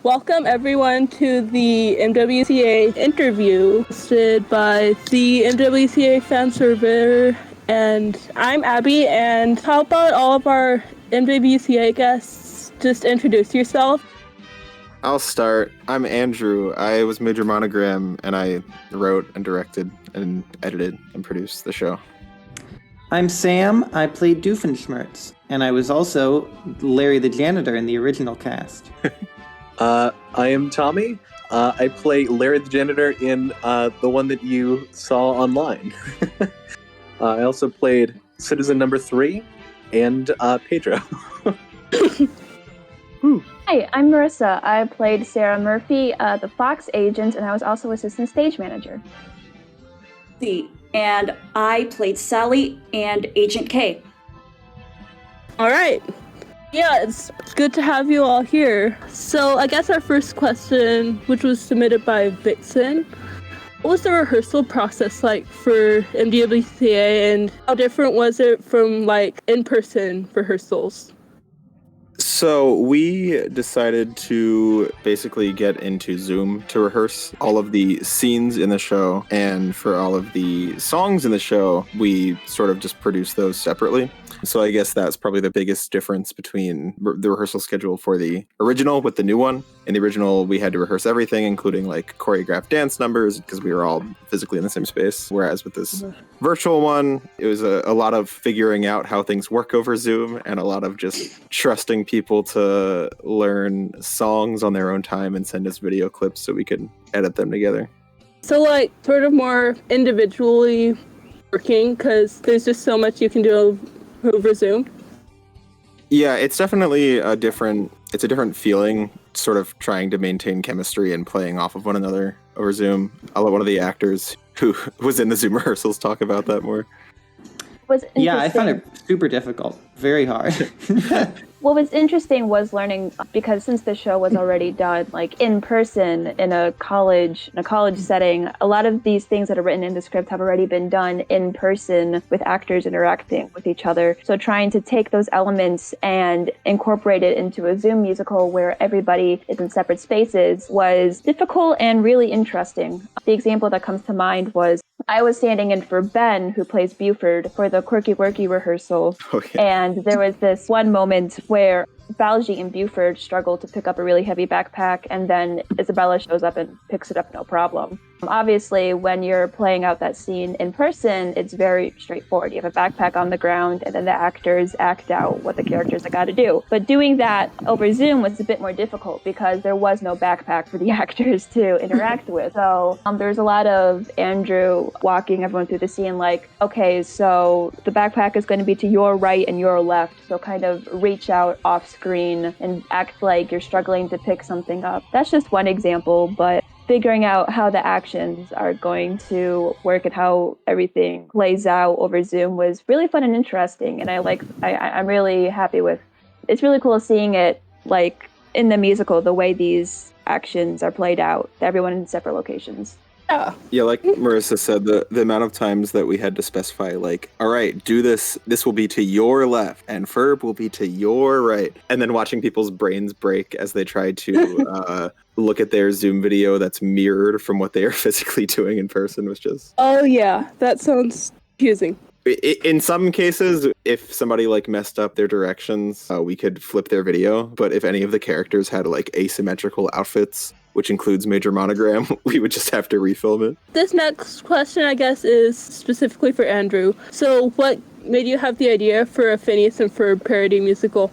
Welcome everyone to the MWCA interview hosted by the MWCA fan server, and I'm Abby. And how about all of our MWCA guests just introduce yourself? I'll start. I'm Andrew. I was Major Monogram, and I wrote and directed and edited and produced the show. I'm Sam. I played Doofenshmirtz, and I was also Larry the janitor in the original cast. I am Tommy. I play Larry the janitor in the one that you saw online. I also played Citizen Number 3 and Pedro. Hi, I'm Marissa. I played Sarah Murphy, the Fox agent, and I was also assistant stage manager. And I played Sally and Agent K. All right. Yeah, it's good to have you all here. So I guess our first question, which was submitted by Vixen, what was the rehearsal process like for MWCA, and how different was it from in-person rehearsals? So we decided to basically get into Zoom to rehearse all of the scenes in the show, and for all of the songs in the show, we sort of just produced those separately. So I guess that's probably the biggest difference between the rehearsal schedule for the original with the new one. In the original, we had to rehearse everything, including choreographed dance numbers, because we were all physically in the same space. Whereas with this virtual one, it was a lot of figuring out how things work over Zoom, and a lot of just trusting people to learn songs on their own time and send us video clips so we could edit them together. So sort of more individually working, because there's just so much you can do over Zoom. Yeah, it's definitely a different feeling, sort of trying to maintain chemistry and playing off of one another over Zoom. I'll let one of the actors who was in the Zoom rehearsals talk about that more. Yeah, I found it super difficult, very hard. What was interesting was learning, because since the show was already done in person in a college setting, a lot of these things that are written in the script have already been done in person with actors interacting with each other. So trying to take those elements and incorporate it into a Zoom musical where everybody is in separate spaces was difficult and really interesting. The example that comes to mind was I was standing in for Ben, who plays Buford, for the Quirky Worky rehearsal. Okay. And there was this one moment where Balji and Buford struggle to pick up a really heavy backpack, and then Isabella shows up and picks it up no problem. Obviously, when you're playing out that scene in person, it's very straightforward. You have a backpack on the ground, and then the actors act out what the characters have got to do. But doing that over Zoom was a bit more difficult because there was no backpack for the actors to interact with. So there's a lot of Andrew walking everyone through the scene okay, so the backpack is going to be to your right and your left, so kind of reach out off screen and act like you're struggling to pick something up. That's just one example, but figuring out how the actions are going to work and how everything plays out over Zoom was really fun and interesting, and I'm really happy with. It's really cool seeing it in the musical, the way these actions are played out, everyone in separate locations. Yeah, like Marissa said, the amount of times that we had to specify, all right, do this will be to your left, and Ferb will be to your right. And then watching people's brains break as they try to look at their Zoom video that's mirrored from what they are physically doing in person was just... Oh yeah, that sounds confusing. In some cases, if somebody messed up their directions, we could flip their video. But if any of the characters had asymmetrical outfits, which includes Major Monogram, we would just have to refilm it. This next question, I guess, is specifically for Andrew. So what made you have the idea for a Phineas and Ferb parody musical?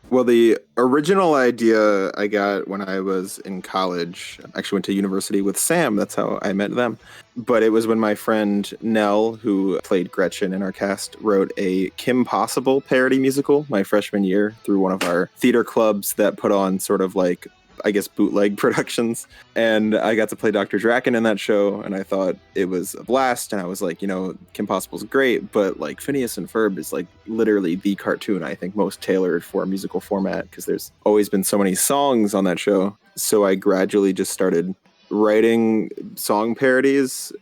Well, the original idea I got when I was in college. I actually went to university with Sam. That's how I met them. But it was when my friend Nell, who played Gretchen in our cast, wrote a Kim Possible parody musical my freshman year through one of our theater clubs that put on sort of bootleg productions. And I got to play Dr. Draken in that show, and I thought it was a blast. And I was Kim Possible's great, but Phineas and Ferb is literally the cartoon I think most tailored for a musical format, because there's always been so many songs on that show. So I gradually just started writing song parodies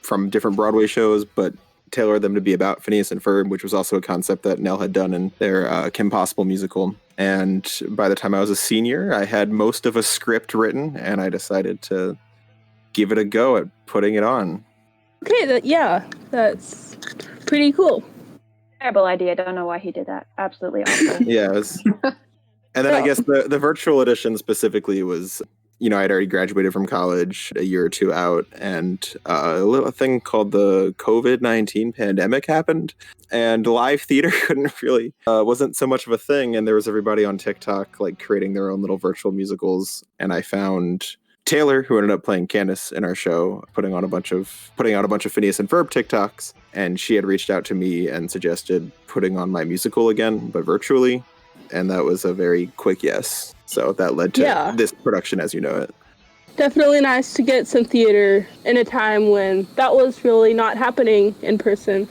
from different Broadway shows, but tailor them to be about Phineas and Ferb, which was also a concept that Nell had done in their Kim Possible musical. And by the time I was a senior, I had most of a script written, and I decided to give it a go at putting it on. Okay, that's pretty cool. Terrible idea. Don't know why he did that. Absolutely awful. Yeah, it was... And then I guess the virtual edition specifically was, I'd already graduated from college a year or two out, and a little thing called the COVID-19 pandemic happened, and live theater wasn't so much of a thing, and there was everybody on TikTok like creating their own little virtual musicals, and I found Taylor, who ended up playing Candace in our show, putting out a bunch of Phineas and Ferb TikToks, and she had reached out to me and suggested putting on my musical again, but virtually. And that was a very quick yes. So that led to this production as you know it. Definitely nice to get some theater in a time when that was really not happening in person.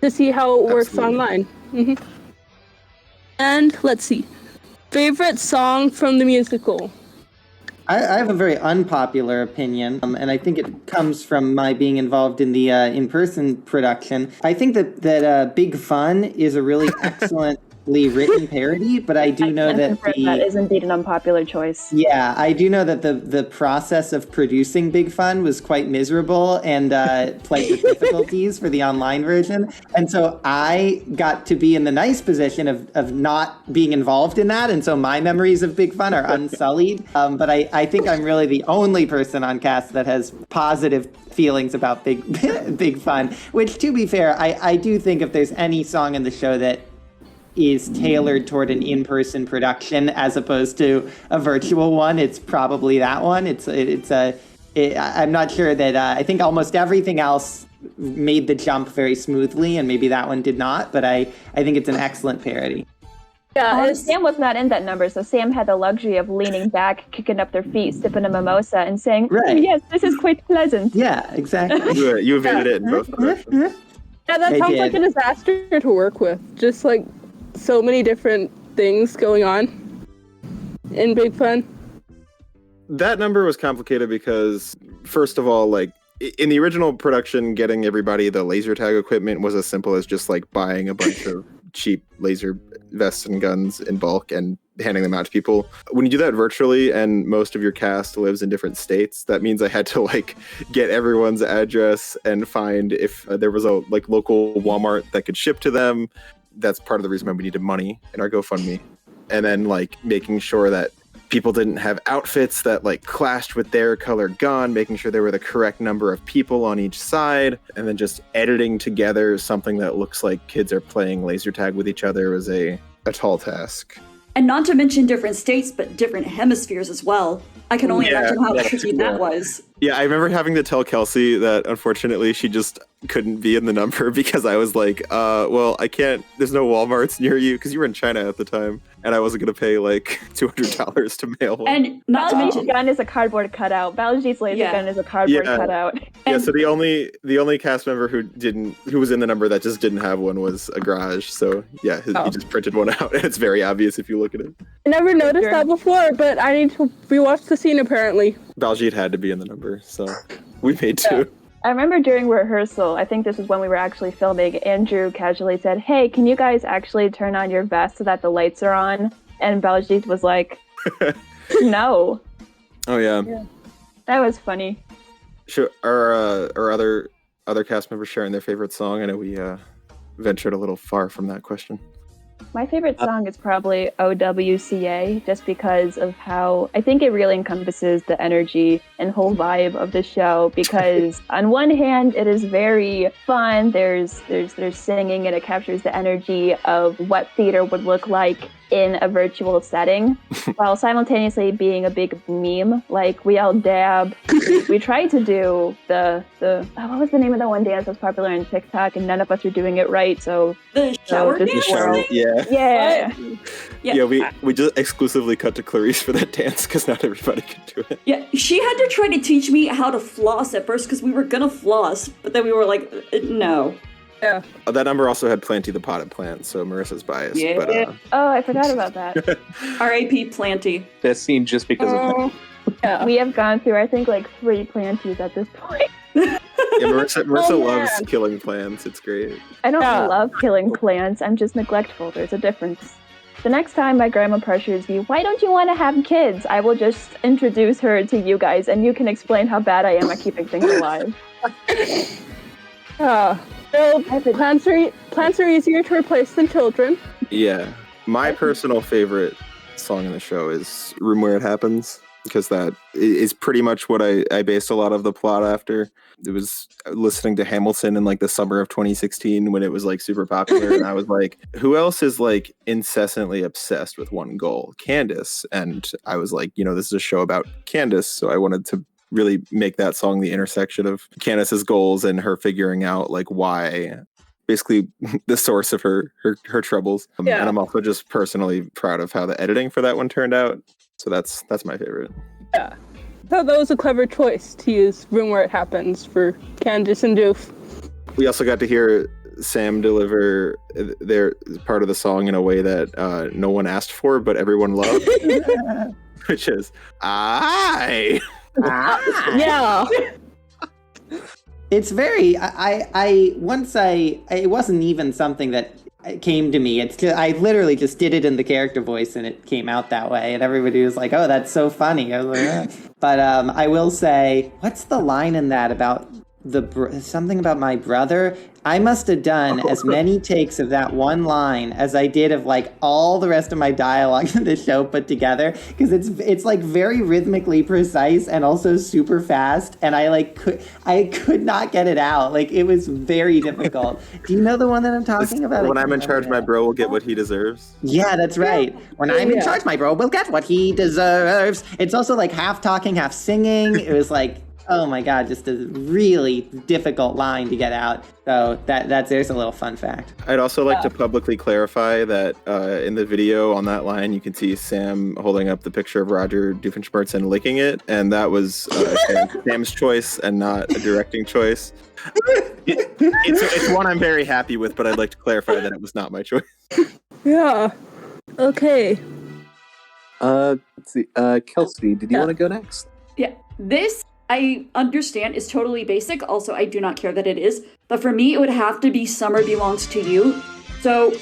To see how it works online. Mm-hmm. And let's see. Favorite song from the musical? I have a very unpopular opinion, and I think it comes from my being involved in the in-person production. I think that Big Fun is a really excellently written parody, but I do know that that is indeed an unpopular choice. Yeah, I do know that the process of producing Big Fun was quite miserable and plagued with difficulties for the online version. And so I got to be in the nice position of not being involved in that. And so my memories of Big Fun are unsullied. But I think I'm really the only person on cast that has positive feelings about Big Fun, which, to be fair, I do think if there's any song in the show that is tailored toward an in-person production as opposed to a virtual one, it's probably that one. I'm not sure that I think almost everything else made the jump very smoothly, and maybe that one did not, but I think it's an excellent parody. Yeah, Sam was not in that number, so Sam had the luxury of leaning back, kicking up their feet, sipping a mimosa, and saying, yes, this is quite pleasant. Yeah, exactly. You evaded it in both directions. Yeah, that sounds like a disaster to work with. Just like so many different things going on in Big Fun. That number was complicated because, first of all, like in the original production, getting everybody the laser tag equipment was as simple as just like buying a bunch of cheap laser vests and guns in bulk and handing them out to people. When you do that virtually and most of your cast lives in different states, that means I had to like get everyone's address and find if there was a like local Walmart that could ship to them. That's part of the reason why we needed money in our GoFundMe. And then like making sure that people didn't have outfits that like clashed with their color gun, making sure there were the correct number of people on each side, and then just editing together something that looks like kids are playing laser tag with each other was a tall task. And not to mention different states, but different hemispheres as well. I can only imagine how tricky that was. Yeah, I remember having to tell Kelsey that unfortunately she just couldn't be in the number because I was like, well, I can't, there's no Walmarts near you, because you were in China at the time, and I wasn't going to pay like $200 to mail one. And not to mention, gun is a cardboard cutout. Baljeet's laser gun is a cardboard cutout. Yeah, so the only cast member who was in the number that just didn't have one was a garage. So yeah, he just printed one out, and it's very obvious if you look at it. I never noticed that before, but I need to rewatch the scene apparently. Baljeet had to be in the number, so we made two. Yeah. I remember during rehearsal, I think this is when we were actually filming, Andrew casually said, "Hey, can you guys actually turn on your vest so that the lights are on?" And Baljeet was like, "No." Oh yeah. That was funny. Sure. Are other cast members sharing their favorite song? I know we ventured a little far from that question. My favorite song is probably MWCA, just because of how I think it really encompasses the energy and whole vibe of the show. Because on one hand, it is very fun. There's singing, and it captures the energy of what theater would look like in a virtual setting, while simultaneously being a big meme. Like, we all dab. We tried to do the what was the name of the one dance that's popular on TikTok, and none of us were doing it right. So the shower dance. Yeah, we just exclusively cut to Clarice for that dance because not everybody could do it. Yeah, she had to try to teach me how to floss at first because we were gonna floss, but then we were like, no. Yeah. That number also had Planty the Potted Plant, so Marissa's biased. Yeah. But, oh, I forgot about that. R.A.P. Planty. That scene just because of that. Yeah. We have gone through, I think, like 3 Planties at this point. Marissa Oh, loves man. killing plants. It's great. I don't Yeah. love killing plants. I'm just neglectful. There's a difference. The next time my grandma pressures me, why don't you want to have kids? I will just introduce her to you guys, and you can explain how bad I am at keeping things alive. So plants are easier to replace than children. Yeah. My personal favorite song in the show is Room Where It Happens, because that is pretty much what I based a lot of the plot after. It was listening to Hamilton in like the summer of 2016 when it was like super popular. And I was like, who else is like incessantly obsessed with one goal? Candace. And I was like, this is a show about Candace. So I wanted to really make that song the intersection of Candace's goals and her figuring out like why, basically the source of her troubles. Yeah. And I'm also just personally proud of how the editing for that one turned out. So that's my favorite. Yeah. I thought that was a clever choice to use Room Where It Happens for Candace and Doof. We also got to hear Sam deliver their part of the song in a way that no one asked for, but everyone loved, which is, I. Yeah. It's very, it wasn't even something that came to me. I literally just did it in the character voice and it came out that way. And everybody was like, oh, that's so funny. I was like, "Ah." But I will say, what's the line in that about something about my brother? I must have done as many takes of that one line as I did of like all the rest of my dialogue in the show put together, because it's like very rhythmically precise and also super fast, and I could not get it out. Like, it was very difficult. Do you know the one that I'm talking about? When I'm in charge, my bro will get what he deserves. Yeah, that's right. When I'm in charge, my bro will get what he deserves. It's also like half talking, half singing. It was like, oh my God, just a really difficult line to get out. So there's a little fun fact. I'd also like to publicly clarify that in the video on that line, you can see Sam holding up the picture of Roger Doofenshmirtz and licking it. And that was Sam's choice and not a directing choice. It's one I'm very happy with, but I'd like to clarify that it was not my choice. Yeah. Okay. Let's see. Kelsey, did you want to go next? Yeah, this I understand is totally basic. Also, I do not care that it is. But for me, it would have to be Summer Belongs to You. So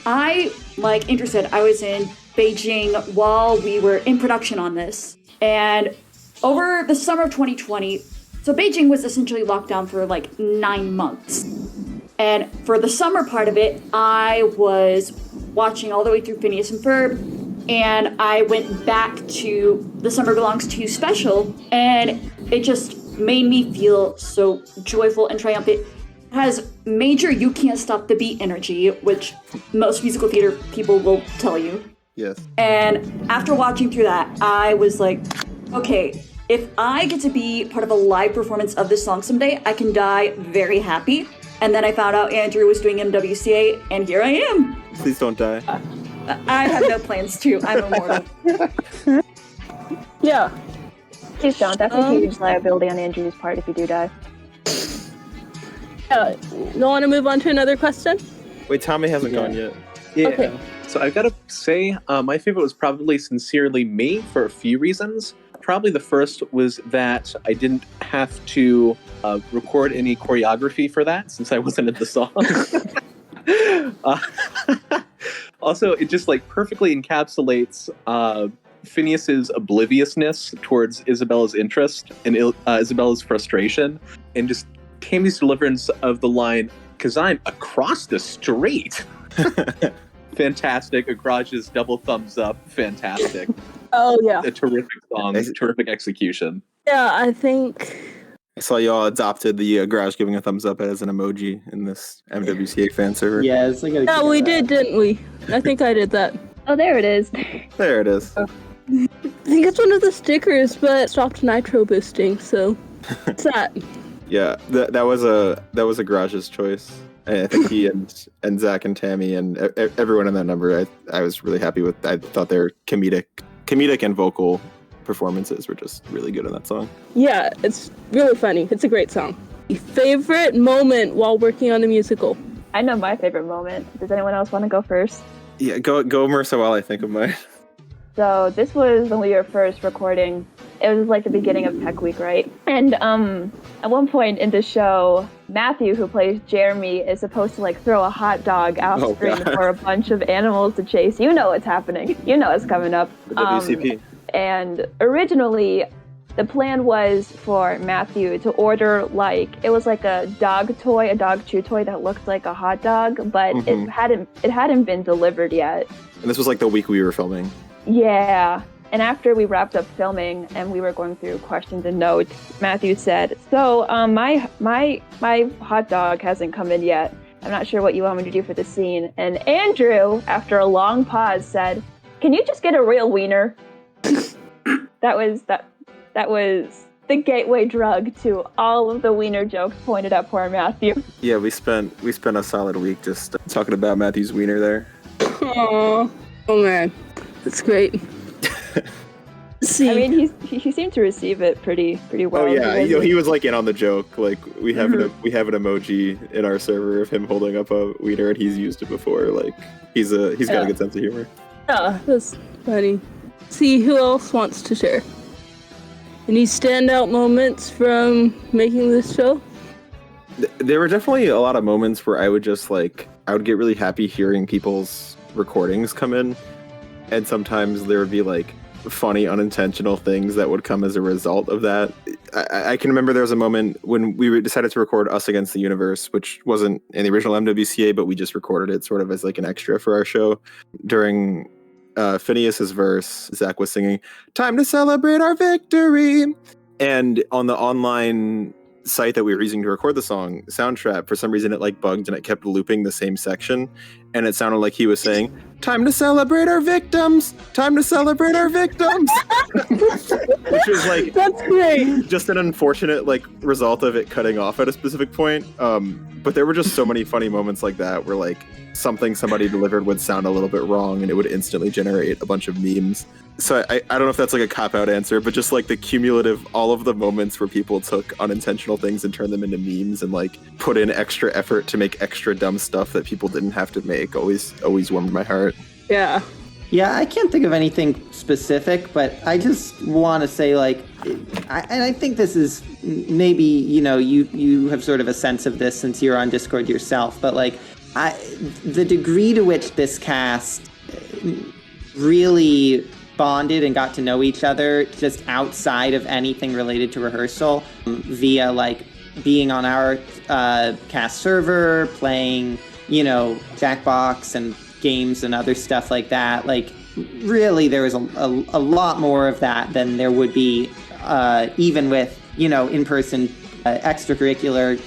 I, like Andrew said, I was in Beijing while we were in production on this. And over the summer of 2020, so Beijing was essentially locked down for like 9 months. And for the summer part of it, I was watching all the way through Phineas and Ferb. And I went back to the Summer Belongs to You special, and it just made me feel so joyful and triumphant. It has major You Can't Stop the Beat energy, which most musical theater people will tell you. Yes. And after watching through that, I was like, okay, if I get to be part of a live performance of this song someday, I can die very happy. And then I found out Andrew was doing MWCA, and here I am. Please don't die. I have no plans to. I'm immortal. Yeah. Please don't. That's a huge liability on Andrew's part if you do die. Yeah. You want to move on to another question? Wait, Tommy hasn't gone yet. Yeah. Okay. So I've got to say, my favorite was probably Sincerely Me for a few reasons. Probably the first was that I didn't have to record any choreography for that since I wasn't in the song. Also, it just like perfectly encapsulates Phineas's obliviousness towards Isabella's interest and Isabella's frustration, and just Tammy's deliverance of the line, "'Cause I'm across the street." Fantastic. Agraj's double thumbs up. Fantastic. Oh, yeah. A terrific song. Terrific execution. Yeah, I think... I saw y'all adopted the garage giving a thumbs up as an emoji in this MWCA fan server. Yes, I gotta Yeah, keep we that. did, didn't we? I think I did that. Oh, there it is. There it is. I think it's one of the stickers, but it stopped nitro boosting, so... What's that? Yeah, that was a garage's choice. I think he and Zach and Tammy and everyone in that number, I was really happy with. I thought their comedic and vocal performances were just really good in that song. Yeah, it's really funny. It's a great song. Favorite moment while working on the musical? I know my favorite moment. Does anyone else want to go first? Yeah, go Marissa while I think of mine. So this was when we were first recording it was like the beginning of Tech Week, right? And at one point in the show, Matthew, who plays Jeremy, is supposed to like throw a hot dog off screen for a bunch of animals to chase. You know what's happening. You know it's coming up. The WCP. And originally, the plan was for Matthew to order it was like a dog chew toy that looked like a hot dog, but it hadn't been delivered yet. And this was like the week we were filming. Yeah. And after we wrapped up filming and we were going through questions and notes, Matthew said, "So my hot dog hasn't come in yet. I'm not sure what you want me to do for the scene." And Andrew, after a long pause, said, "Can you just get a real wiener?" That was the gateway drug to all of the wiener jokes pointed at poor Matthew. Yeah, we spent a solid week just talking about Matthew's wiener there. Oh man, that's great. I mean, he seemed to receive it pretty well. Oh yeah, he was like in on the joke. Like we have an emoji in our server of him holding up a wiener, and he's used it before. Like he's got a good sense of humor. Yeah, that's funny. See who else wants to share. Any standout moments from making this show? There were definitely a lot of moments where I would get really happy hearing people's recordings come in, and sometimes there would be like funny unintentional things that would come as a result of that. I can remember there was a moment when we decided to record Us Against the Universe, which wasn't in the original MWCA, but we just recorded it sort of as like an extra for our show. During Phineas's verse, Zach was singing "Time to Celebrate Our Victory," and on the online site that we were using to record the song, Soundtrap, for some reason it like bugged and it kept looping the same section, and it sounded like he was saying "Time to celebrate our victims, time to celebrate our victims," which was like, that's great. Just an unfortunate like result of it cutting off at a specific point. But there were just so many funny moments like that where like something somebody delivered would sound a little bit wrong and it would instantly generate a bunch of memes. So I don't know if that's like a cop-out answer, but just like the cumulative, all of the moments where people took unintentional things and turned them into memes and like put in extra effort to make extra dumb stuff that people didn't have to make always warmed my heart. Yeah. Yeah, I can't think of anything specific, but I just want to say, like, and I think this is maybe, you have sort of a sense of this since you're on Discord yourself, but like, the degree to which this cast really bonded and got to know each other just outside of anything related to rehearsal via like being on our cast server, playing, Jackbox and games and other stuff like that. Like really there was a lot more of that than there would be even with, in-person extracurricular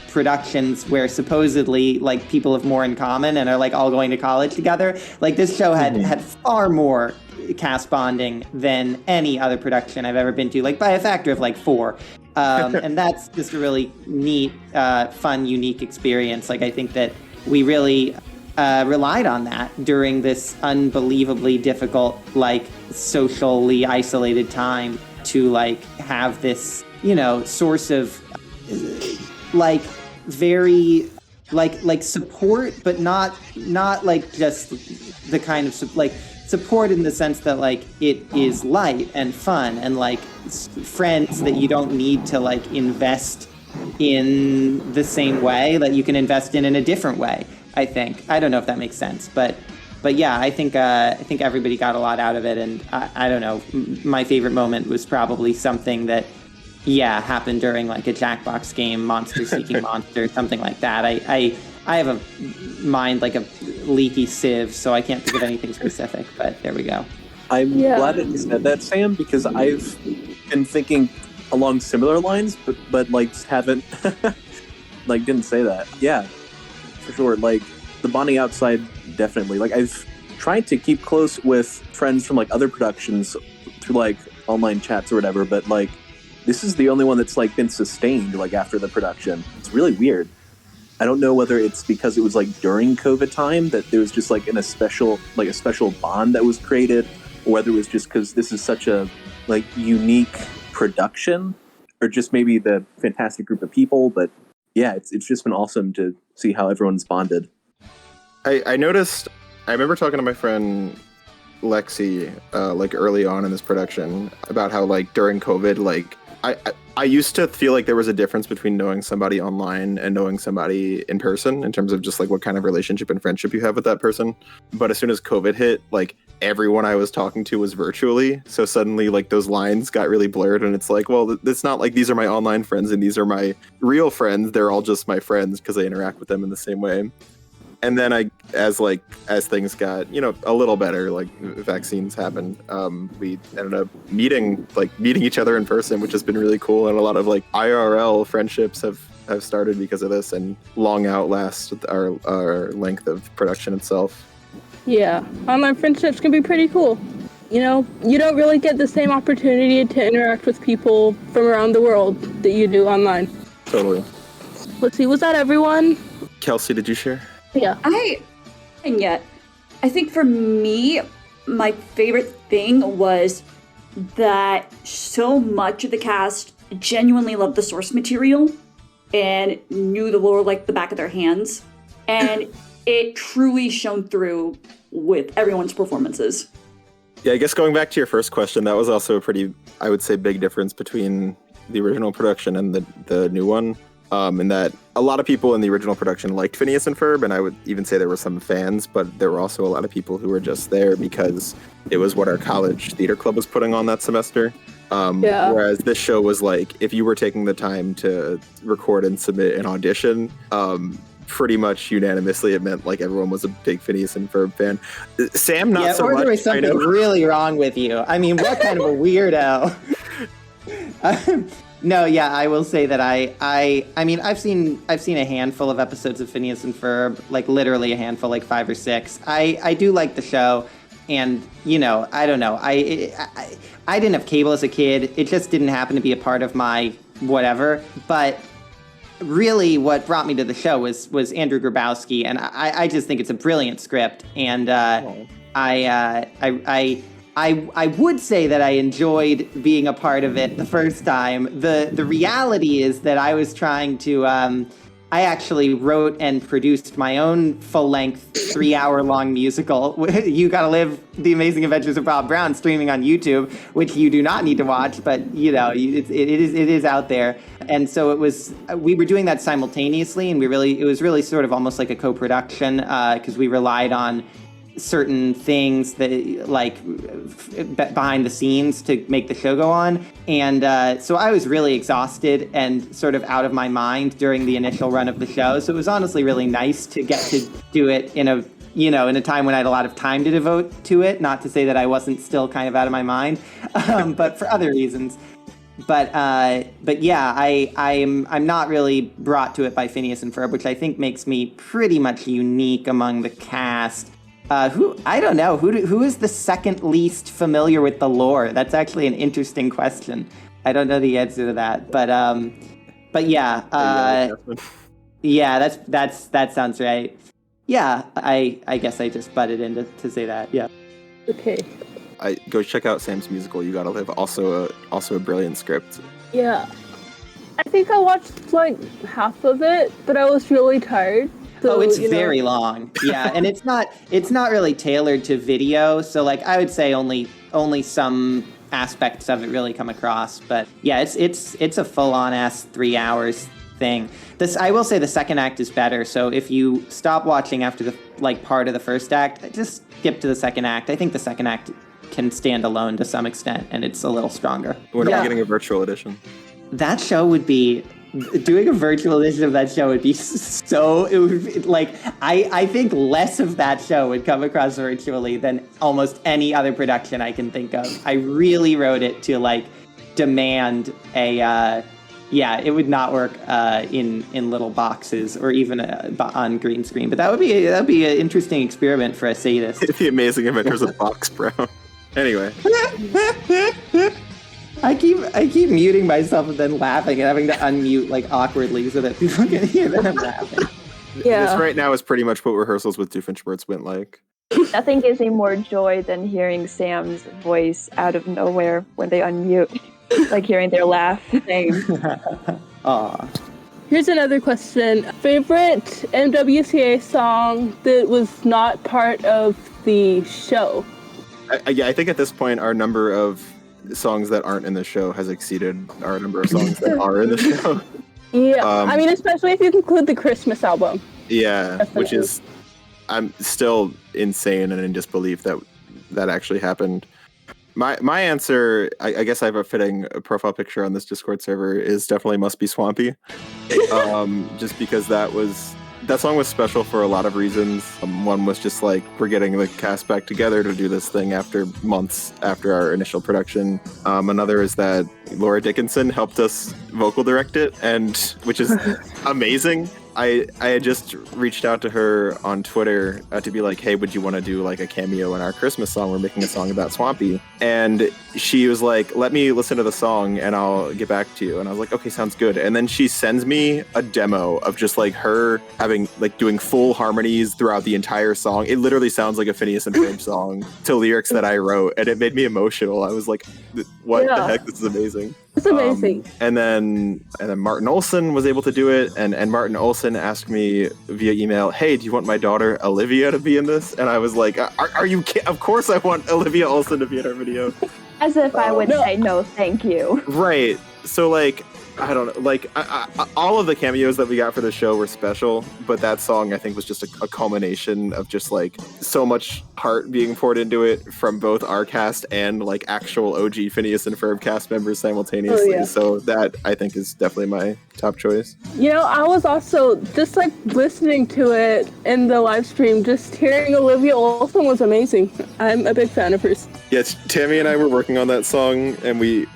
productions where supposedly like people have more in common and are like all going to college together. Like this show had far more cast bonding than any other production I've ever been to, like by a factor of like 4. And that's just a really neat, fun, unique experience. Like I think that we really relied on that during this unbelievably difficult, like socially isolated time to like have this, source of like very like support, but not like just the kind of like support in the sense that like it is light and fun and like friends that you don't need to like invest in the same way that you can invest in a different way. I think. I don't know if that makes sense, but yeah, I think everybody got a lot out of it, and I don't know. My favorite moment was probably something that happened during like a Jackbox game, Monster Seeking Monster, something like that. I have a mind like a leaky sieve, so I can't think of anything specific, but there we go. I'm glad that you said that, Sam, because I've been thinking along similar lines, but like haven't like didn't say that. Yeah, for sure. Like the bonding outside, definitely. Like I've tried to keep close with friends from like other productions through like online chats or whatever, but like this is the only one that's like been sustained like after the production. It's really weird. I don't know whether it's because it was like during COVID time that there was just like a special bond that was created, or whether it was just because this is such a like unique production, or just maybe the fantastic group of people. But yeah, it's just been awesome to see how everyone's bonded. I noticed, I remember talking to my friend Lexi like early on in this production about how like during COVID, like I used to feel like there was a difference between knowing somebody online and knowing somebody in person in terms of just like what kind of relationship and friendship you have with that person. But as soon as COVID hit, like everyone I was talking to was virtually. So suddenly like those lines got really blurred, and it's like, well, it's not like these are my online friends and these are my real friends. They're all just my friends because I interact with them in the same way. And then as things got, a little better, like vaccines happened, we ended up meeting each other in person, which has been really cool. And a lot of like IRL friendships have started because of this and long outlast our length of production itself. Yeah, online friendships can be pretty cool. You don't really get the same opportunity to interact with people from around the world that you do online. Totally. Let's see, was that everyone? Kelsey, did you share? Yeah. I think for me, my favorite thing was that so much of the cast genuinely loved the source material and knew the lore like the back of their hands. And it truly shone through with everyone's performances. Yeah, I guess going back to your first question, that was also a pretty, I would say, big difference between the original production and the new one. In that a lot of people in the original production liked Phineas and Ferb, and I would even say there were some fans, but there were also a lot of people who were just there because it was what our college theater club was putting on that semester. Whereas this show was like, if you were taking the time to record and submit an audition, pretty much unanimously it meant like everyone was a big Phineas and Ferb fan. Sam, not so much. Or there was something really wrong with you. I mean, what kind of a weirdo? No, yeah, I will say that I mean, I've seen a handful of episodes of Phineas and Ferb, like literally a handful, like 5 or 6. I do like the show, and I don't know. I didn't have cable as a kid. It just didn't happen to be a part of my whatever. But really, what brought me to the show was Andrew Grabowski, and I just think it's a brilliant script, and I would say that I enjoyed being a part of it the first time. The reality is that I was trying to, I actually wrote and produced my own full-length 3-hour-long musical, You Gotta Live The Amazing Adventures of Bob Brown, streaming on YouTube, which you do not need to watch, but it is out there. And so we were doing that simultaneously, and it was really sort of almost like a co-production, because we relied on certain things that behind the scenes to make the show go on. And so I was really exhausted and sort of out of my mind during the initial run of the show. So it was honestly really nice to get to do it in a time when I had a lot of time to devote to it. Not to say that I wasn't still kind of out of my mind, but for other reasons. But yeah, I'm not really brought to it by Phineas and Ferb, which I think makes me pretty much unique among the cast. I don't know. Who is the second least familiar with the lore? That's actually an interesting question. I don't know the answer to that, but yeah. Yeah, that sounds right. Yeah, I guess I just butted in to say that. Yeah. Okay. Go check out Sam's musical, You Gotta Live. Also a brilliant script. Yeah. I think I watched like half of it, but I was really tired. So, it's very long. Yeah, and it's not really tailored to video, so like I would say only some aspects of it really come across. But yeah, it's a full-on ass 3 hours thing. I will say the second act is better. So if you stop watching after the part of the first act, just skip to the second act. I think the second act can stand alone to some extent, and it's a little stronger. When are we getting a virtual edition? That show would be. Doing a virtual edition of that show would be I think less of that show would come across virtually than almost any other production I can think of. I really wrote it to demand it would not work in little boxes or even on green screen, but that would be an interesting experiment for a sadist. The Amazing Adventures of Box Brown. Anyway. I keep muting myself and then laughing and having to unmute awkwardly so that people can hear that I'm laughing. Yeah. This right now is pretty much what rehearsals with Doofenshmirtz went like. Nothing gives me more joy than hearing Sam's voice out of nowhere when they unmute. Like hearing their laugh. Same. Aw. Here's another question. Favorite MWCA song that was not part of the show? I think at this point our number of songs that aren't in the show has exceeded our number of songs that are in the show. Yeah, I mean, especially if you include the Christmas album. Yeah, Definitely. which is, I'm still insane and in disbelief that actually happened. My answer, I guess I have a fitting profile picture on this Discord server, is definitely Must Be Swampy. Just because that song was special for a lot of reasons. One was just like, we're getting the cast back together to do this thing after months after our initial production. Another is that Laura Dickinson helped us vocal direct it, and which is amazing. I had just reached out to her on Twitter to be like, hey, would you want to do like a cameo in our Christmas song? We're making a song about Swampy. And she was like, let me listen to the song and I'll get back to you. And I was like, okay, sounds good. And then she sends me a demo of just like her having like doing full harmonies throughout the entire song. It literally sounds like a Phineas and Ferb song to lyrics that I wrote. And it made me emotional. I was like, what the heck? This is amazing. It's amazing. And then Martin Olson was able to do it, and Martin Olson asked me via email, hey, do you want my daughter Olivia to be in this? And I was like, are you kidding? Of course I want Olivia Olson to be in our video. As if I would say no, thank you. Right. So like, I don't know, like all of the cameos that we got for the show were special, but that song I think was just a culmination of just like so much heart being poured into it from both our cast and like actual OG Phineas and Ferb cast members simultaneously. Oh, yeah. So that I think is definitely my top choice. You know, I was also just like listening to it in the live stream, just hearing Olivia Olson was amazing. I'm a big fan of hers. Yes, Tammy and I were working on that song, and we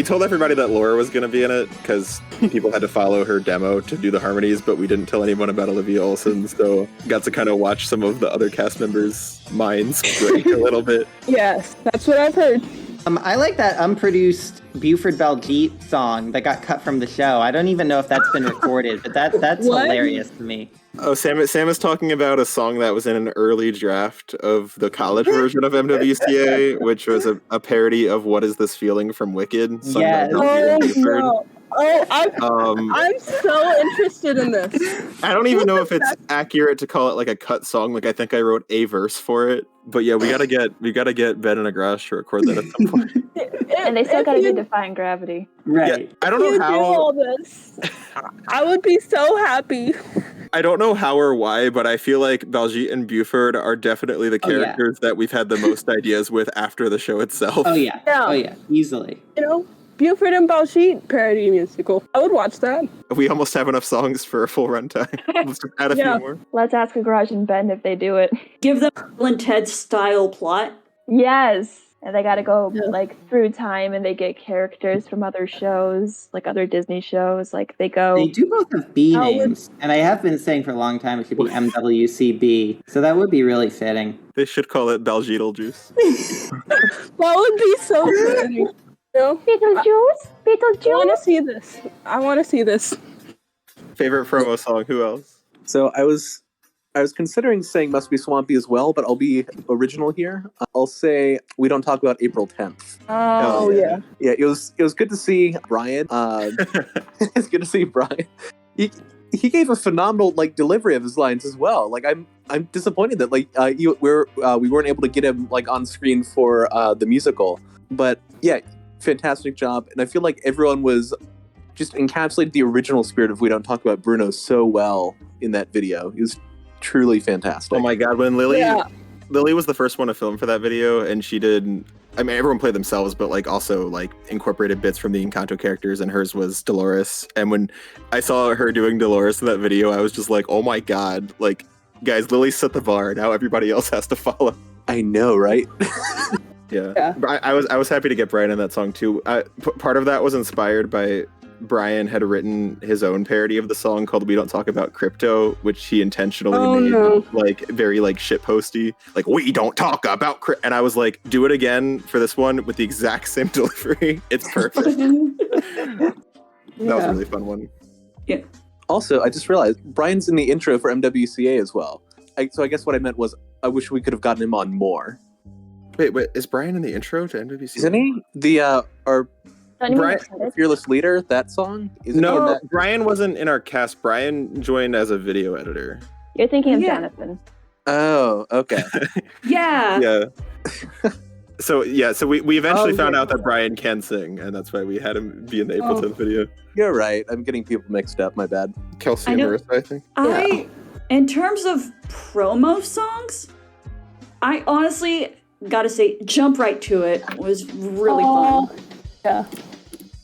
told everybody that Laura was going to be in it because people had to follow her demo to do the harmonies, but we didn't tell anyone about Olivia Olson, so got to kind of watch some of the other cast members' minds break a little bit. Yes, that's what I've heard. I like that unproduced Buford Baljeet song that got cut from the show. I don't even know if that's been recorded, but that's What? hilarious to me. Oh, Sam is talking about a song that was in an early draft of the college version of MWCA, which was a parody of What Is This Feeling from Wicked. sung by Yes. Baljeet and Buford. No. I'm so interested in this. I don't even know if it's accurate to call it like a cut song. Like I think I wrote a verse for it, but yeah, we gotta get Ben and Agrash to record that at some point. And they still gotta do Defying Gravity. Right. Yeah, I don't If you know do how. all this, I would be so happy. I don't know how or why, but I feel like Baljeet and Buford are definitely the characters that we've had the most ideas with after the show itself. Oh yeah. Yeah. Oh yeah. Easily. You know, Buford and Baljeet parody musical. I would watch that. We almost have enough songs for a full runtime. Let's just add a few more. Let's ask Garage and Ben if they do it. Give them Bill and Ted style plot. Yes. And they gotta go like through time and they get characters from other shows, like other Disney shows. Like they go. They do both have B names, and I have been saying for a long time it should be MWCB. So that would be really fitting. They should call it Baljeetle Juice. That would be so good. You know? Beetlejuice? Beetlejuice? I want to see this. Favorite promo song? Who else? So I was considering saying Must Be Swampy as well, but I'll be original here. I'll say We Don't Talk About April 10th. Oh, yeah. Yeah, it was good to see Brian. It's good to see Brian. He gave a phenomenal like delivery of his lines as well. Like I'm disappointed that like we weren't able to get him like on screen for the musical. But yeah, fantastic job. And I feel like everyone was just encapsulated the original spirit of We Don't Talk About Bruno so well in that video. It was truly fantastic. Oh my god, when Lily was the first one to film for that video, and she did, I mean, everyone played themselves, but like also like incorporated bits from the Encanto characters, and hers was Dolores. And when I saw her doing Dolores in that video, I was just like, oh my god, like, guys, Lily set the bar, now everybody else has to follow. I know, right? Yeah. But I was happy to get Brian in that song too. Part of that was inspired by Brian had written his own parody of the song called We Don't Talk About Crypto, which he intentionally made like very like shitposty, like we don't talk about crypto. And I was like, do it again for this one with the exact same delivery. It's perfect. That was a really fun one. Yeah. Also, I just realized Brian's in the intro for MWCA as well. So I guess what I meant was I wish we could have gotten him on more. Wait, is Brian in the intro to MWCA? Isn't he? The our Brian, Fearless Leader, that song? No, Brian wasn't in our cast. Brian joined as a video editor. You're thinking of Jonathan. Oh, okay. Yeah. Yeah. So we eventually Oh, found yeah. out that Brian can sing, and that's why we had him be in the April 10th video. You're right. I'm getting people mixed up. My bad. Kelsey I and know- Marissa, I think. In terms of promo songs, I honestly gotta say, Jump Right to It was really fun. Yeah.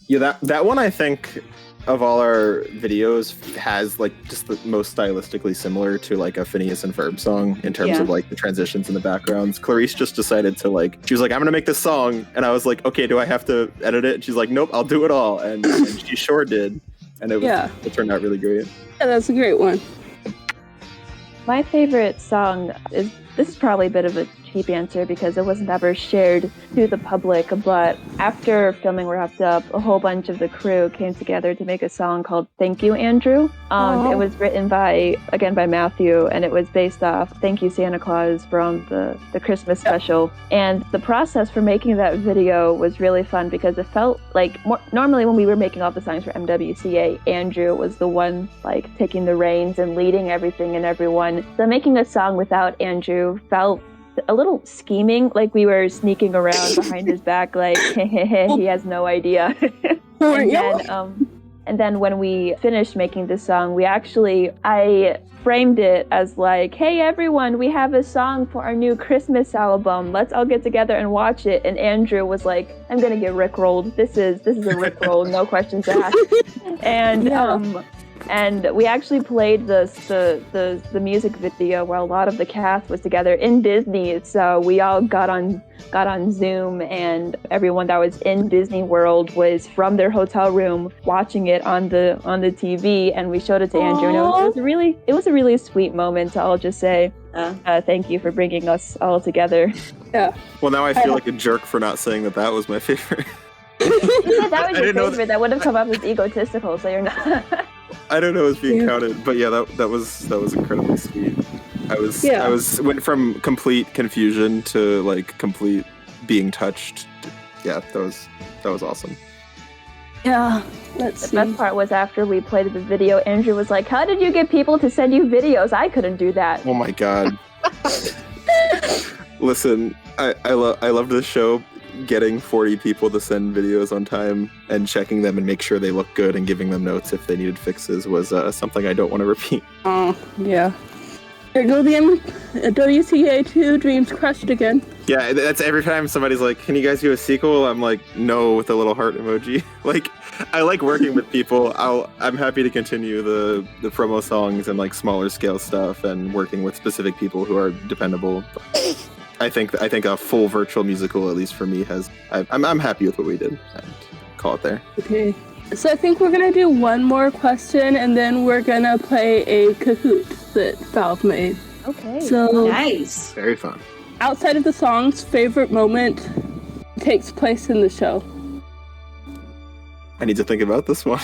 Yeah, that one I think of all our videos has like just the most stylistically similar to like a Phineas and Ferb song in terms of like the transitions and the backgrounds. Clarice just decided to she was like, I'm gonna make this song, and I was like, okay, do I have to edit it? And she's like, nope, I'll do it all, and she sure did, and it turned out really great. Yeah, that's a great one. My favorite song is, this is probably a bit of a cheap answer because it was never shared to the public, but after filming wrapped up, a whole bunch of the crew came together to make a song called Thank You, Andrew. It was written by Matthew, and it was based off Thank You, Santa Claus from the Christmas special. And the process for making that video was really fun because it felt like normally when we were making all the songs for MWCA, Andrew was the one like taking the reins and leading everything and everyone. So making a song without Andrew felt a little scheming, like we were sneaking around behind his back, like he has no idea. And then when we finished making the song, I framed it as like, hey everyone, we have a song for our new Christmas album. Let's all get together and watch it. And Andrew was like, I'm gonna get rickrolled. This is a rickroll, no questions asked. And we actually played the music video where a lot of the cast was together in Disney. So we all got on Zoom, and everyone that was in Disney World was from their hotel room watching it on the TV, and we showed it to Andrew. And it was a really sweet moment to all just say thank you for bringing us all together. Yeah. Well, now I feel like a jerk for not saying that was my favorite. You said that was your favorite. That would have come up as egotistical, so you're not. I don't know it's being counted, but yeah, that was incredibly sweet. I went from complete confusion to like complete being touched. Yeah, that was awesome. Yeah. The best part was after we played the video, Andrew was like, how did you get people to send you videos? I couldn't do that. Oh my god. Listen, I love this show. Getting 40 people to send videos on time and checking them and make sure they look good and giving them notes if they needed fixes was something I don't want to repeat. Oh, yeah. There go the WCA 2 dreams crushed again. Yeah, that's every time somebody's like, can you guys do a sequel? I'm like, no, with a little heart emoji. Like, I like working with people. I'm happy to continue the promo songs and like smaller scale stuff and working with specific people who are dependable. I think a full virtual musical, at least for me, I'm happy with what we did. And call it there. Okay. So I think we're gonna do one more question, and then we're gonna play a Kahoot that Valve made. Okay. So Nice. Very fun. outside of the songs, favorite moment takes place in the show. I need to think about this one.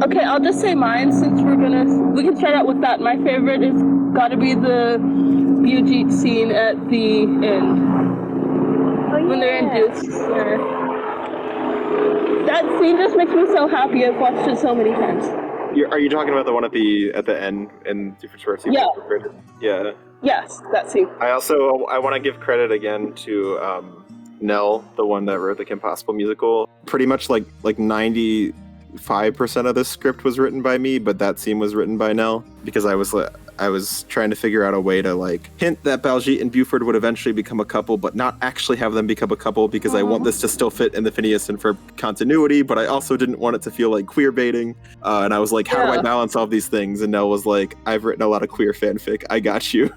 Okay, I'll just say mine since we can start out with that. My favorite is gotta be the Bujit scene at the end. When they're induced. Yeah. That scene just makes me so happy. I've watched it so many times. Are you talking about the one at the end in Different Source? Yeah. Yeah. Yes, that scene. I want to give credit again to Nell, the one that wrote the Kim Possible musical. Pretty much like 95% of the script was written by me, but that scene was written by Nell because I was trying to figure out a way to like hint that Baljeet and Buford would eventually become a couple, but not actually have them become a couple because I want this to still fit in the Phineas and Ferb continuity, but I also didn't want it to feel like queer baiting. And I was like, how do I balance all these things? And Nell was like, I've written a lot of queer fanfic. I got you.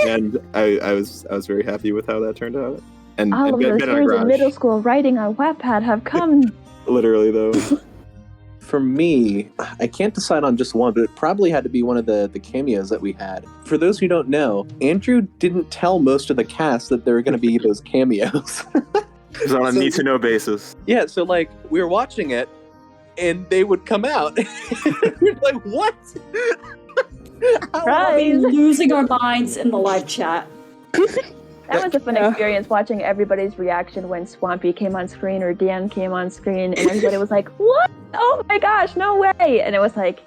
And I was very happy with how that turned out. And all of those years in middle school writing on Wattpad have come. Literally though. For me, I can't decide on just one, but it probably had to be one of the cameos that we had. For those who don't know, Andrew didn't tell most of the cast that there were going to be those cameos. It was on a need-to-know basis. Yeah, so like, we were watching it, and they would come out. We're like, what? Surprise! Losing our minds in the live chat. That was a fun experience watching everybody's reaction when Swampy came on screen or Dan came on screen, and everybody was like, what? Oh my gosh, no way! And it was like,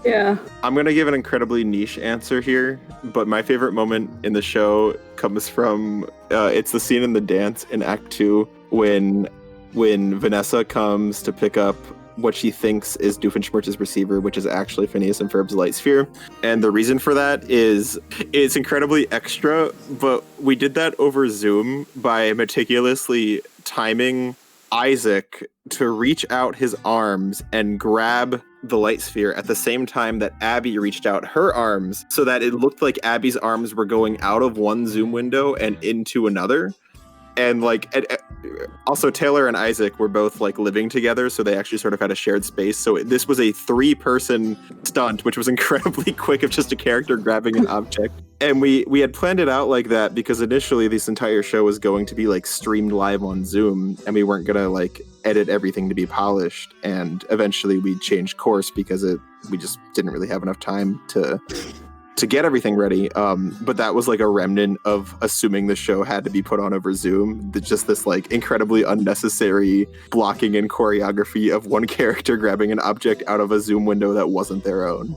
Yeah. I'm going to give an incredibly niche answer here, but my favorite moment in the show comes from, it's the scene in the dance in Act 2 when Vanessa comes to pick up what she thinks is Doofenshmirtz's receiver, which is actually Phineas and Ferb's light sphere. And the reason for that is it's incredibly extra, but we did that over Zoom by meticulously timing Isaac to reach out his arms and grab the light sphere at the same time that Abby reached out her arms, so that it looked like Abby's arms were going out of one Zoom window and into another. And like, also Taylor and Isaac were both like living together, so they actually sort of had a shared space. So this was a 3-person stunt, which was incredibly quick of just a character grabbing an object. And we had planned it out like that because initially this entire show was going to be like streamed live on Zoom, and we weren't gonna like edit everything to be polished. And eventually we changed course because we just didn't really have enough time to get everything ready. But that was like a remnant of assuming the show had to be put on over Zoom. Just this like incredibly unnecessary blocking and choreography of one character grabbing an object out of a Zoom window that wasn't their own.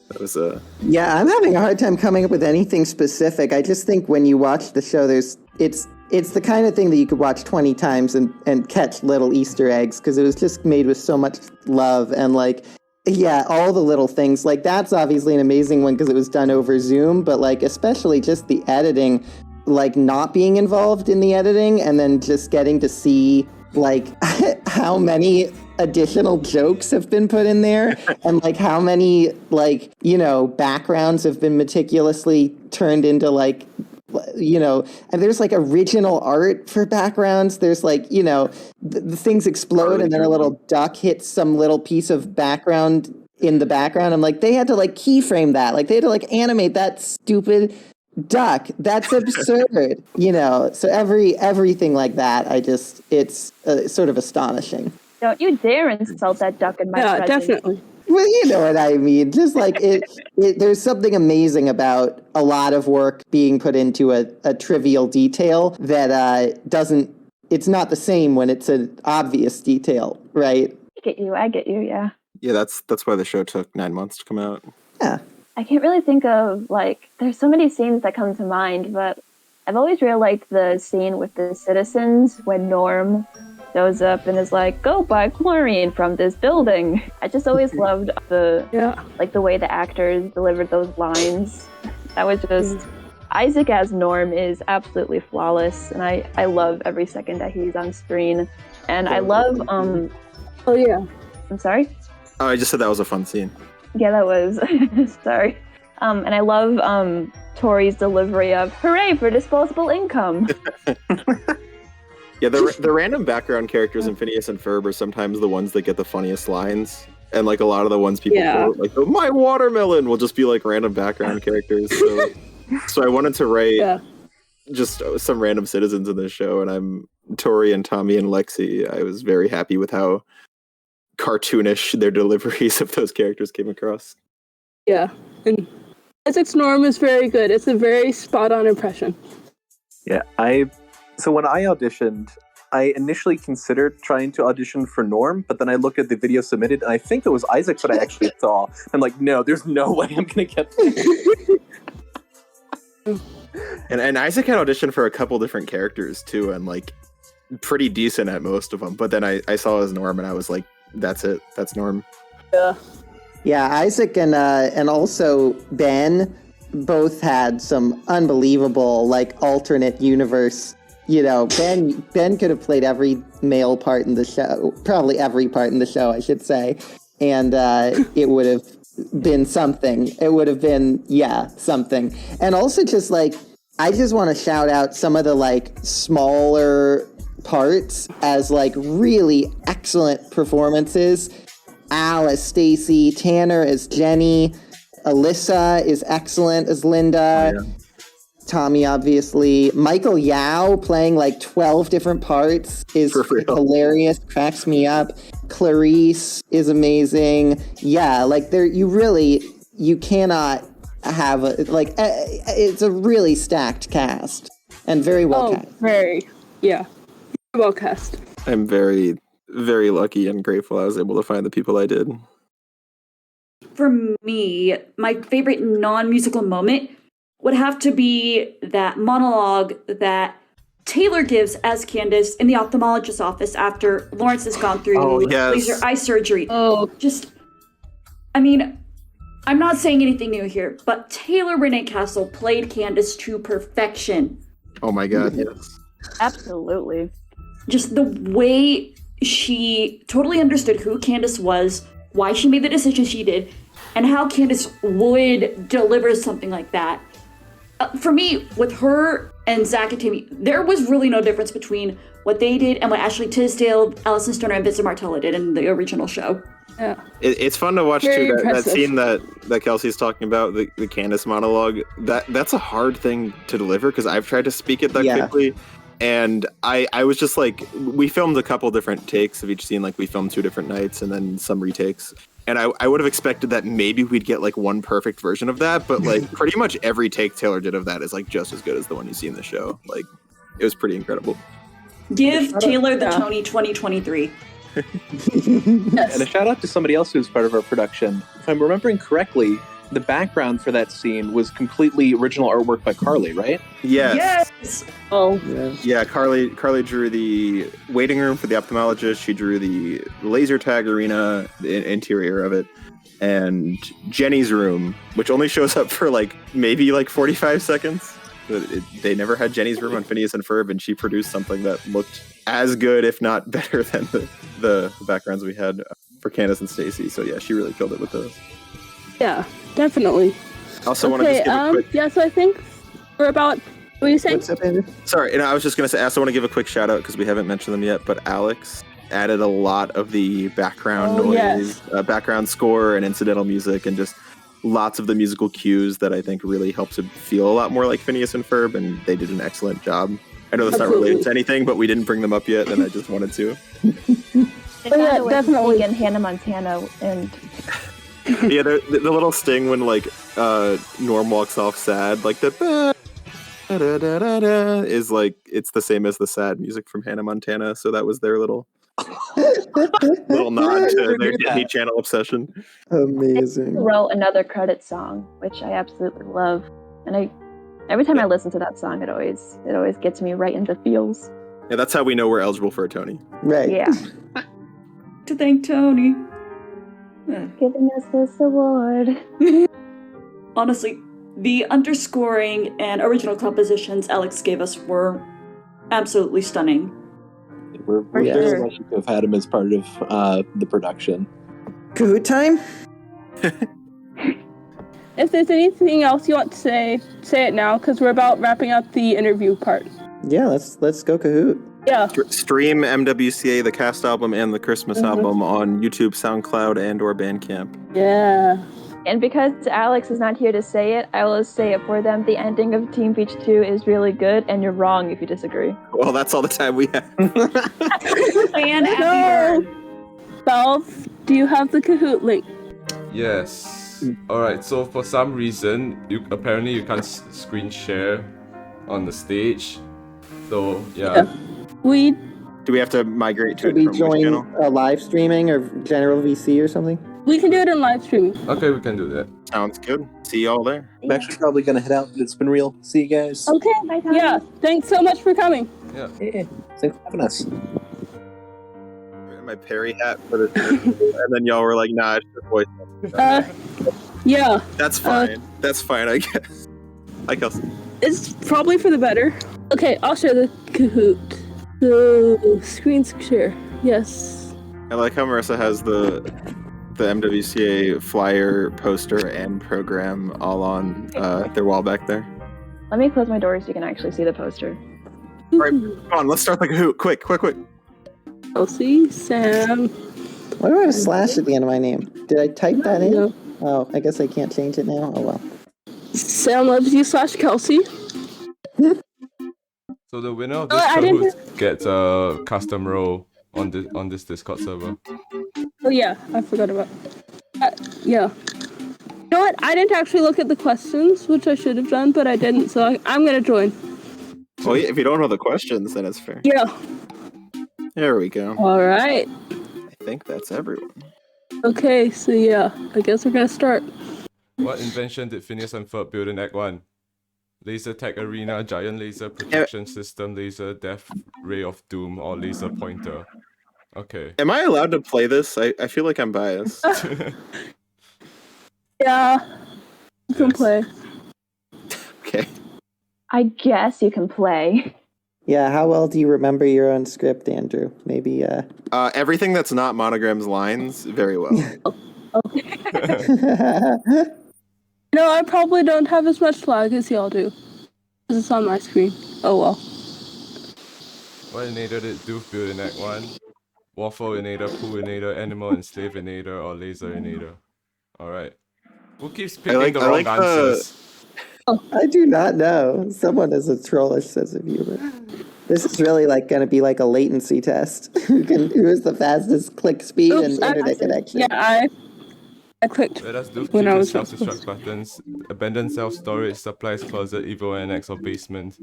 That was Yeah, I'm having a hard time coming up with anything specific. I just think when you watch the show, it's the kind of thing that you could watch 20 times and catch little Easter eggs, because it was just made with so much love. And like, yeah, all the little things. Like, that's obviously an amazing one because it was done over Zoom, but like, especially just the editing, like not being involved in the editing and then just getting to see like how many additional jokes have been put in there and like how many like, you know, backgrounds have been meticulously turned into like, you know, and there's like original art for backgrounds. There's like, you know, the things explode and then a little duck hits some little piece of background in the background. I'm like, they had to like keyframe that. Like they had to like animate that stupid duck. That's absurd, you know? So everything like that, it's sort of astonishing. Don't you dare insult that duck in my presence. Definitely. Well, you know what I mean. Just like there's something amazing about a lot of work being put into a trivial detail that it's not the same when it's an obvious detail, right? I get you, yeah. Yeah, that's why the show took 9 months to come out. Yeah. I can't really think of, like, there's so many scenes that come to mind, but I've always really liked the scene with the citizens when Norm shows up and is like, go buy chlorine from this building. I just always loved the way the actors delivered those lines. That was just, Isaac as Norm is absolutely flawless, and I love every second that he's on screen. And I love, Oh yeah. I'm sorry? Oh, I just said that was a fun scene. Yeah, that was, sorry. And I love Tori's delivery of, hooray for disposable income. Yeah, the random background characters in Phineas and Ferb are sometimes the ones that get the funniest lines. And like a lot of the ones people quote, like, oh, my watermelon will just be like random background characters. So I wanted to write just some random citizens in this show. And I'm Tori and Tommy and Lexi. I was very happy with how cartoonish their deliveries of those characters came across. Yeah. And Isaac's Norm is very good. It's a very spot-on impression. Yeah, So when I auditioned, I initially considered trying to audition for Norm, but then I looked at the video submitted, and I think it was Isaac that I actually saw. I'm like, no, there's no way I'm going to get this. And Isaac had auditioned for a couple different characters, too, and, like, pretty decent at most of them. But then I saw his Norm, and I was like, that's it. That's Norm. Yeah. Yeah, Isaac and also Ben both had some unbelievable, like, alternate universe. You know, Ben could have played every male part in the show, probably every part in the show, I should say, and it would have been something. It would have been, something. And also just, like, I just want to shout out some of the, like, smaller parts as, like, really excellent performances. Al as Stacy, Tanner as Jenny, Alyssa is excellent as Linda. Oh, yeah. Tommy, obviously. Michael Yao playing like 12 different parts is hilarious, cracks me up. Clarice is amazing. Yeah, like you cannot have it's a really stacked cast and very well cast. Very well cast. I'm very, very lucky and grateful I was able to find the people I did. For me, my favorite non-musical moment would have to be that monologue that Taylor gives as Candace in the ophthalmologist's office after Lawrence has gone through laser eye surgery. I mean, I'm not saying anything new here, but Taylor Renee Castle played Candace to perfection. Oh my god, yes. Absolutely. Just the way she totally understood who Candace was, why she made the decision she did, and how Candace would deliver something like that. For me, with her and Zach and Tammy, there was really no difference between what they did and what Ashley Tisdale, Allison Stoner, and Vincent Martella did in the original show. Yeah. It's fun to watch Very too. That impressive. scene that Kelsey's talking about, the Candace monologue. That's a hard thing to deliver because I've tried to speak it that quickly, and I was just like, we filmed a couple different takes of each scene. Like we filmed 2 different nights and then some retakes. And I would have expected that maybe we'd get like one perfect version of that, but like pretty much every take Taylor did of that is like just as good as the one you see in the show. Like it was pretty incredible. Give Taylor the Tony 2023. And a shout out to somebody else who was part of our production. If I'm remembering correctly, the background for that scene was completely original artwork by Carly, right? Yes. Oh. Yeah, Carly drew the waiting room for the ophthalmologist. She drew the laser tag arena, the interior of it, and Jenny's room, which only shows up for like maybe like 45 seconds. They never had Jenny's room on Phineas and Ferb, and she produced something that looked as good, if not better, than the backgrounds we had for Candace and Stacy. So yeah, she really killed it with those. Yeah, definitely. Also, want to just give a quick... Yeah, so I think we're about... What are you saying? What's up, Andrew? Sorry, and I was just going to say, I also want to give a quick shout out because we haven't mentioned them yet, but Alex added a lot of the background noise, background score and incidental music, and just lots of the musical cues that I think really helps it feel a lot more like Phineas and Ferb, and they did an excellent job. I know that's not related to anything, but we didn't bring them up yet, and I just wanted to. Definitely. And Hannah Montana and... Yeah, the little sting when like Norm walks off sad, like the is like it's the same as the sad music from Hannah Montana. So that was their little nod to their Disney Channel obsession. Amazing. Wrote another credit song, which I absolutely love, and every time I listen to that song, it always gets me right into feels. Yeah, that's how we know we're eligible for a Tony. Right. Yeah. To thank Tony. Giving us this award. Honestly, the underscoring and original compositions Alex gave us were absolutely stunning. We're very lucky to have had him as part of the production. Kahoot time? If there's anything else you want to say it now, because we're about wrapping up the interview part. Yeah, let's go Kahoot. Yeah. Stream MWCA, the cast album and the Christmas album on YouTube, SoundCloud, and or Bandcamp. Yeah. And because Alex is not here to say it, I will say it for them. The ending of Teen Beach 2 is really good, and you're wrong if you disagree. Well, that's all the time we have. Valve, do you have the Kahoot link? Yes. Alright, so for some reason, you can't screen share on the stage. So, yeah. Do we have to migrate to Should it we from which join channel? live streaming or general VC or something? We can do it in live streaming. Okay, we can do that. Sounds good. See y'all there. I'm actually probably going to head out, but it's been real. See you guys. Okay. Bye, Tommy. Yeah. Thanks so much for coming. Yeah. Thanks for having us. My Perry hat for the and then y'all were like, nah, it's just voice. Yeah. That's fine. That's fine, I guess. I guess. It's probably for the better. Okay, I'll share the Kahoot. The screen share. Yes. I like how Marissa has the MWCA flyer, poster, and program all on their wall back there. Let me close my door so you can actually see the poster. All right, come on, let's start the Kahoot. Quick. Kelsey, Sam. Why do I have a slash at the end of my name? Did I type that in? No. Oh, I guess I can't change it now. Oh well. Sam loves you / Kelsey. So the winner of this Kahoot gets a custom role on this Discord server. Oh yeah, I forgot about. Yeah. You know what? I didn't actually look at the questions, which I should have done, but I didn't. So I'm gonna join. Well, if you don't know the questions, then it's fair. Yeah. There we go. All right. I think that's everyone. Okay, so yeah, I guess we're gonna start. What invention did Phineas and Ferb build in Act 1? Laser tag arena, giant laser projection system, laser death ray of doom, or laser pointer. Okay. Am I allowed to play this? I feel like I'm biased. Yeah, you can Yes. play. Okay. I guess you can play. Yeah, how well do you remember your own script, Andrew? Maybe, Everything that's not Monogram's lines, very well. No, I probably don't have as much lag as y'all do. Because it's on my screen. Oh well. What innator did Doof build in Act 1? Waffle innator, poo innator, animal and slave innator, or laser innator? Alright. Who keeps picking the wrong answers? I do not know. Someone has a trollish sense of humor. This is really like going to be like a latency test. Who is the fastest click speed and internet connection? Yeah, I clicked Where does Doof when keep I his was self-destruct buttons? Abandoned self-storage, supplies closet, evil annex, or basement?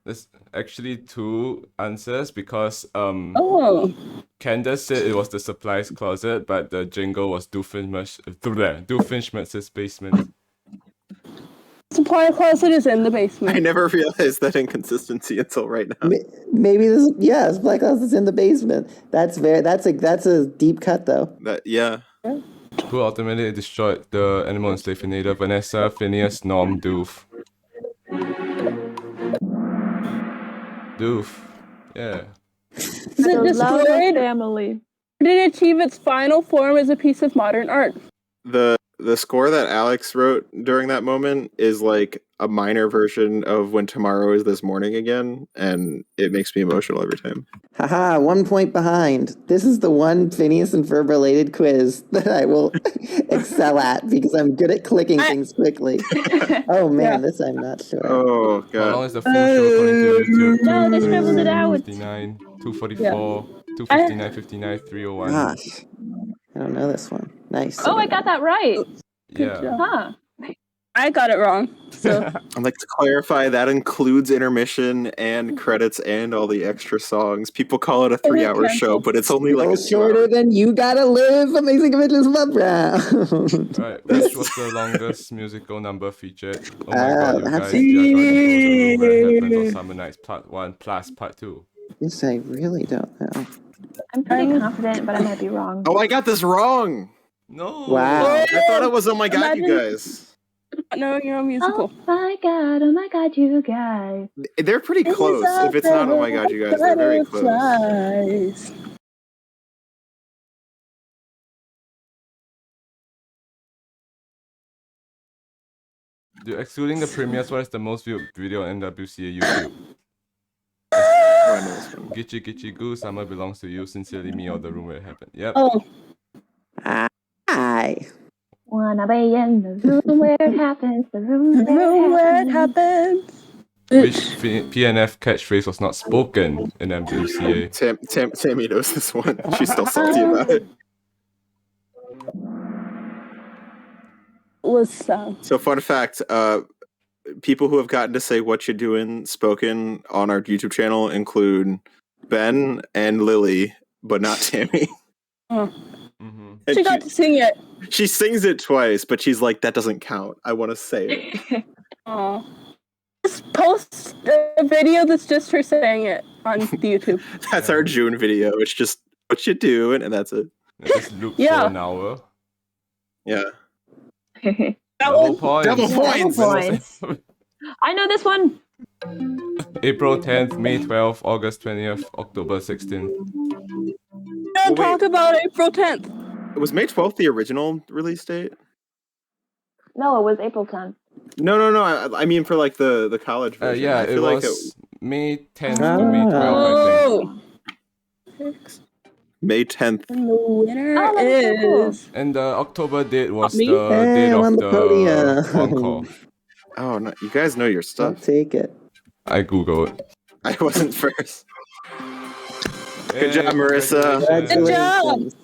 There's actually two answers because Candace said it was the supplies closet, but the jingle was Doofenshmirtz's basement. Supply closet is in the basement. I never realized that inconsistency until right now. Maybe this, yeah, Black House is in the basement. That's a deep cut though. Yeah. Who ultimately destroyed the animal and slave innator? Vanessa, Phineas, Norm, Doof. Doof. Yeah. Is it The love of destroyed? family. Did it achieve its final form as a piece of modern art? The score that Alex wrote during that moment is like a minor version of When Tomorrow Is This Morning Again, and it makes me emotional every time. Haha, 1 point behind. This is the one Phineas and Ferb related quiz that I will excel at because I'm good at clicking things quickly. Oh man, this I'm not sure. Oh How god. long is the full show according to YouTube? No, they scribbled it out. 259, 244, 259, 59, 301. Gosh. I don't know this one. Nice. Oh, I got that right. Yeah. job. Huh. I got it wrong. So I'd like to clarify that includes intermission and credits and all the extra songs. People call it a 3-hour show, but it's only like a 2 shorter hour. than You Gotta Live. Amazing Adventures of Bob Brown. Alright, which was the longest musical number featured? Oh my god, you that's- guys, you are going to go to Where It Happens on Summer Nights Part 1 plus Part 2. This I really don't know. I'm pretty confident, but I might be wrong. Oh, I got this wrong. No! Wow. I thought it was Oh My God, you Imagine- guys. not knowing your own musical. Oh my god, you guys. They're pretty close. If it's not Oh My God, you guys, they're very close. Butterflies. Dude, excluding the premieres, what is the most viewed video on MWCA YouTube? Oh, I know this one. Gitchy Gitchy Goo, Summer Belongs to You, Sincerely Me, or The Room Where It Happened. Yep. Oh, Hi. Wanna be in the room where it happens, the room where it happens. Which PNF catchphrase was not spoken in MWCA? Tammy knows this one. She's still salty about it. Was So, fun fact, people who have gotten to say What You Doing spoken on our YouTube channel include Ben and Lily, but not Tammy. Mm-hmm. And she got to sing it. she sings it twice, but she's like, that doesn't count. I want to say it. Oh. Just post a video that's just her saying it on the YouTube. That's our June video. It's just What You Doing, and that's it. Just loop Yeah. for an hour. Yeah. Double points. Double points. Points. I know this one. April 10th, May 12th, August 20th, October 16th. Don't Well, talk about April 10th. Was May 12th the original release date? No, it was April 10th. No. I mean for like the college version. Yeah, I it feel like was May 10th to May 12th, I think. Oh. May 10th. And the winner Oh, that's so cool. is... And the October date was Me? the Hey, date I'm of on the podium. encore. Oh, no, you guys know your I'll stuff. take it. I googled. I wasn't first. Hey, job, Marissa. congratulations. Good job. Congratulations.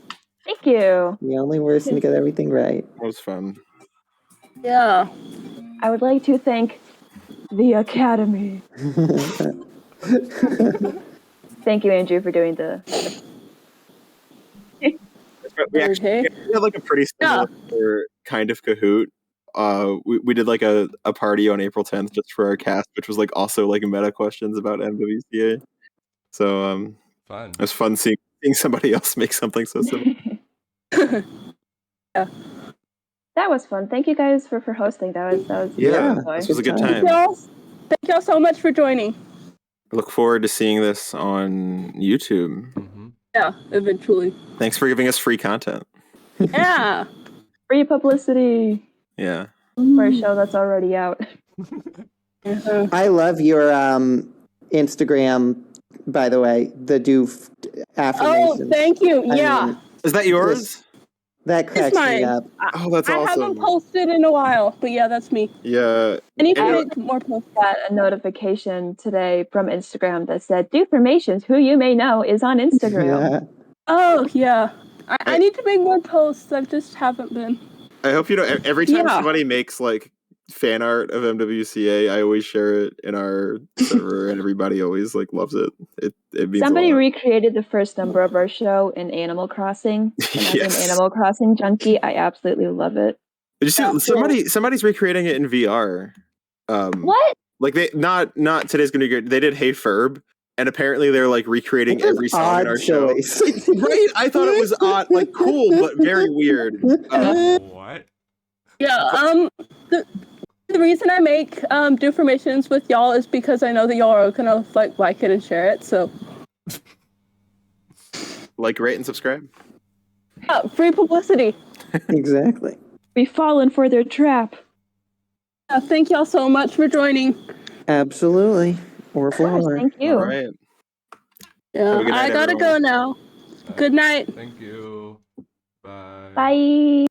Thank you. The only person to get everything right. That was fun. Yeah. I would like to thank the Academy. Thank you, Andrew, for doing the we actually Okay. we had like a pretty similar kind of Kahoot. We did like a party on April 10th just for our cast, which was like also like meta questions about MWCA. So Fun. it was fun seeing somebody else make something so similar. Yeah. That was fun. Thank you guys for hosting. That was Yeah, enjoy. this was a good Thank time. y'all so much for joining. I look forward to seeing this on YouTube. Mm-hmm. Yeah, eventually. Thanks for giving us free content. Yeah. Free publicity Yeah. for a show that's already out. I love your Instagram, by the way, the doof affirmations. Oh, thank you. I Yeah. mean, Is that yours? that cracks me mine. up. Oh, that's I awesome. haven't posted in a while, but yeah, that's me. Yeah. I need to And- make more posts. Got a notification today from Instagram that said Dooformations, who you may know, is on Instagram. Yeah. Oh, yeah. I need to make more posts. I just haven't been. I hope you know every time Yeah. somebody makes like fan art of MWCA, I always share it in our server, and everybody always like loves it. It means Somebody a lot. recreated the first number of our show in Animal Crossing. And as Yes. an Animal Crossing junkie, I absolutely love it. Did you see Yeah. somebody's recreating it in VR? What? Like they not today's gonna be good. They did Hey Ferb, and apparently they're like recreating every song in our choice. show. Right? I thought it was odd, like cool, but very weird. What? Yeah. The reason I make Dooformations with y'all is because I know that y'all are gonna like it and share it. So Like, rate, and subscribe. yeah, free publicity. Exactly. We've fallen for their trap. Thank y'all so much for joining. Absolutely. Or flower. Thank you. All right. Yeah, Have a good night, I gotta everyone. go now. Good night. Thank you. Bye. Bye.